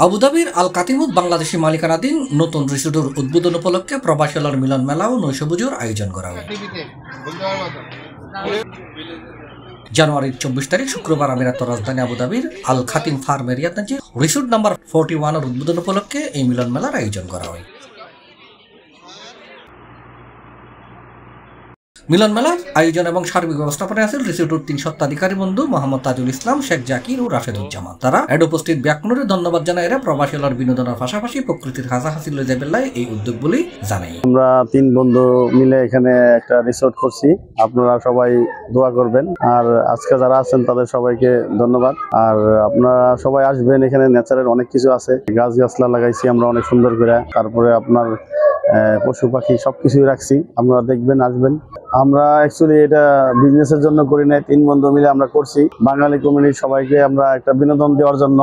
আবুধাবির আল কাতিমুদ বাংলাদেশি মালিকানাধীন নতুন রিসোর্টের উদ্বোধন উপলক্ষে প্রবাসীদের মিলন মেলা ও নৈশভোজের আয়োজন করা হয়। জানুয়ারির 24 তারিখ শুক্রবার আমিরাত রাজধানী আবুধাবির আল খাতিম ফার্ম এরিয়াতে রিসোর্ট নাম্বার 41 এর উদ্বোধন উপলক্ষে এই মিলন মেলার আয়োজন করা হয়। মিলন মেলার আয়োজন এবং সার্বিক ব্যবস্থাপনায় আছেন রিসোর্টের 3 স্বত্বাধিকারী বন্ধু মোহাম্মদ তাজুল ইসলাম, শেখ জাকির ও রাশেদুজ্জামান। তারা উপস্থিত ব্যাকরণে ধন্যবাদ জানায় এরা প্রবাসীদের বিনোদনের পাশাপাশি প্রকৃতির হাসাহাসি লয়ে যাবেলাই এই উদ্যোগ বলে জানাই। আমরা 3 বন্ধু মিলে এখানে একটা রিসোর্ট করছি, আপনারা সবাই দোয়া করবেন। আর আজকে যারা আছেন তাদের সবাইকে ধন্যবাদ। আর আপনারা সবাই আসবেন, এখানে ন্যাচারাল অনেক কিছু আছে, গাছগাছলা লাগাইছি আমরা অনেক সুন্দর করে। তারপরে আপনার পশু পাখি সবকিছুই রাখছি, আপনারা দেখবেন, আসবেন। আমরা অ্যাকচুয়ালি এটা বিজনেসের জন্য করি নাই, 3 বন্ধু মিলে আমরা করছি বাঙালি কমিউনিটির সবাইকে আমরা একটা বিনোদন দেওয়ার জন্য।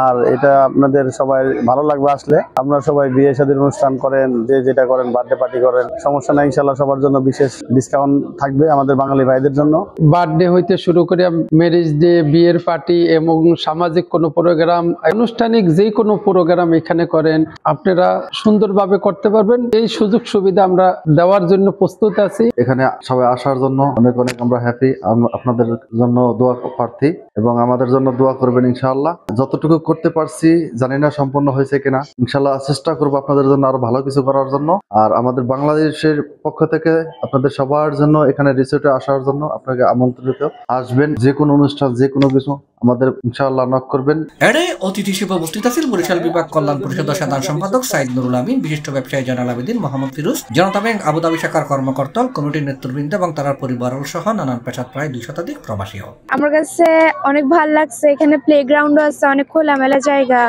আর এটা আপনাদের সবাই ভালো লাগবে আসলে। আপনারা সবাই বিয়ে শাদীর অনুষ্ঠান করেন, যে যেটা করেন, বার্থডে পার্টি করেন, সমস্যা নাই, ইনশাআল্লাহ সবার জন্য বিশেষ ডিসকাউন্ট থাকবে আমাদের বাঙালি ভাইদের জন্য। বার্থডে হইতে শুরু করে ম্যারেজ ডে, বিয়ের পার্টি এবং সামাজিক কোনো প্রোগ্রাম, আনুষ্ঠানিক যে কোনো প্রোগ্রাম এখানে করেন, আপনারা সুন্দরভাবে করতে পারবেন। এই সুযোগ সুবিধা আমরা দেওয়ার জন্য প্রস্তুত আছি। এখানে সবাই আসার জন্য অনেক অনেক আমরা হ্যাপি। আপনাদের জন্য দোয়া প্রার্থী এবং আমাদের জন্য দোয়া করবেন ইনশাআল্লাহ। যতটুকু করতে পারছি জানি না সম্পূর্ণ হয়েছে কিনা, ইনশাআল্লাহ চেষ্টা করবো আপনাদের জন্য আরো ভালো কিছু করার জন্য। আর আমাদের বাংলাদেশের পক্ষ থেকে আপনাদের সবার জন্য এখানে রিসোর্টে আসার জন্য আপনাকে আমন্ত্রিত। আসবেন, যে কোনো অনুষ্ঠান, যে কোনো কিছু আমাদের ইনশাআল্লাহ নক করবেন। এড়ে অতিথি হিসেবে উপস্থিত আছেন বরিশাল বিভাগ কল্যাণ পরিষদের সাধারণ সম্পাদক সাইদ নুরুল আমিন, বিশিষ্ট ব্যবসায়ী জয়নাল আবেদিন, মোহাম্মদ ফিরোজ, জনতা ব্যাংক আবুধাবি শাখার কর্মকর্তা, কমিটির নেতৃবৃন্দ এবং তার পরিবার সহ নানান পেশার প্রায় 2 শতাধিক প্রবাসী। আমার কাছে অনেক ভালো লাগছে, এখানে প্লেগ্রাউন্ড আছে, অনেক খোলামেলা জায়গা,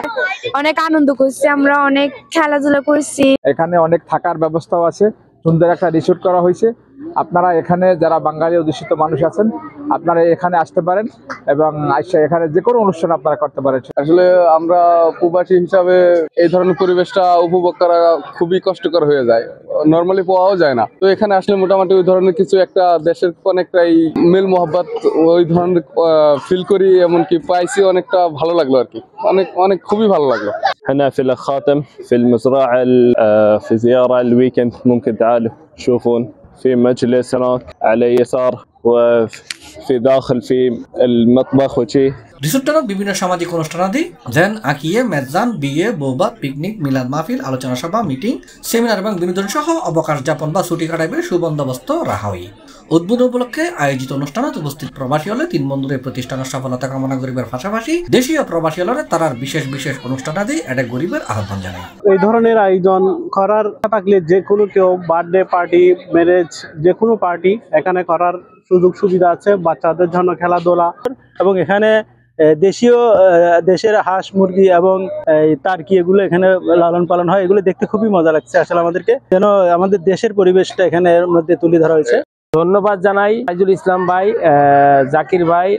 অনেক আনন্দ করছি, আমরা অনেক খেলাধুলা করছি। এখানে অনেক থাকার ব্যবস্থাও আছে, সুন্দর একটা রিসোর্ট করা হয়েছে। আপনারা এখানে যারা বাঙালি অধ্যুষিত মানুষ আছেন, আপনারা এখানে আসতে পারেন এবং এখানে যে কোনো অনুষ্ঠান আপনারা করতে পারেন। আসলে আমরা প্রবাসী হিসাবে এই ধরনের পরিবেশটা উপভোগ করা খুবই কষ্টকর হয়ে যায়, নর্মালি পাওয়াও যায় না। তো এখানে আসলে মোটামুটি ওই ধরনের কিছু একটা দেশের অনেকটাই মিল মোহাব্বত ওই ধরনের ফিল করি, এমনকি পাইছি, অনেকটা ভালো লাগলো আর কি, অনেক অনেক খুবই ভালো লাগলো। هنا في الخاتم في المزرعة في زيارة الويكند، ممكن تعالوا تشوفون في مجلس هناك على يسار وفي داخل في المطبخ وشي। রিসোর্টে বিভিন্ন সামাজিক অনুষ্ঠানাদি যেন আঁকিয়ে মেজান, বিয়ে, বৌবাদ, পিকনিক, মিলাদ মাহফিল, আলোচনা সভা, মিটিং, সেমিনার এবং বিনোদন সহ অবকাশ যাপন বা ছুটি কাটাইবে সুবন্দোবস্ত রাখা হয়। উদ্বোধন উপলক্ষে আয়োজিত অনুষ্ঠানত উপস্থিত প্রবাসী হলে 3 বন্ধুর এই প্রতিষ্ঠানের সফলতা কামনা করিবার পাশাপাশি দেশীয় প্রবাসী হলে তারার বিশেষ বিশেষ অনুষ্ঠানাদি এটা গরিবের আহ্বান জানায়। এই ধরনের আয়োজন করার থাকলে যে কোনো কেউ বার্থডে পার্টি, ম্যারেজ, যে কোনো পার্টি এখানে করার সুযোগ সুবিধা আছে। বাচ্চাদের জন্য খেলাধুলা এবং এখানে দেশের হাঁস মুরগি এবং টার্কি এগুলো এখানে লালন পালন হয়, এগুলো দেখতে খুবই মজা লাগছে আসলে আমাদেরকে, যেন আমাদের দেশের পরিবেশটা এখানে এর মধ্যে তুলে ধরা হয়েছে। ধন্যবাদ জানাই তাজুল ইসলাম ভাই, জাকির ভাই,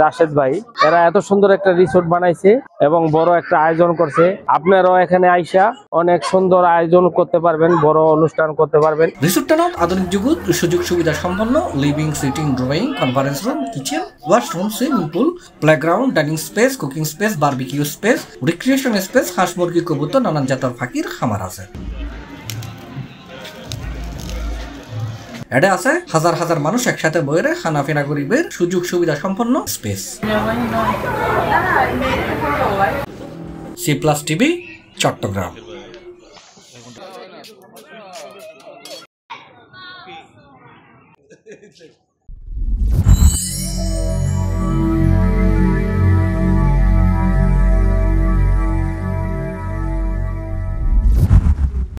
রাশেদ ভাই, এরা এত সুন্দর একটা রিসোর্ট বানাইছে এবং বড় একটা আয়োজন করছে। আপনারাও এখানে আইসা অনেক সুন্দর আয়োজন করতে পারবেন, বড় অনুষ্ঠান করতে পারবেন। রিসোর্টটা আধুনিক যুগত সুযোগ সুবিধা সম্পন্ন, living, sitting, drawing, conference room, kitchen, washroom, swimming pool, playground, dining space, cooking space, barbecue space, recreation space, হাঁস মুরগি, কবুতর, নানান জাতের ফাঁকির খামার আছে। এটা আছে হাজার হাজার মানুষ একসাথে বইরে খানাফিনা গরিবের সুযোগ সুবিধা সম্পন্ন স্পেস। C+ TV, Chittagong.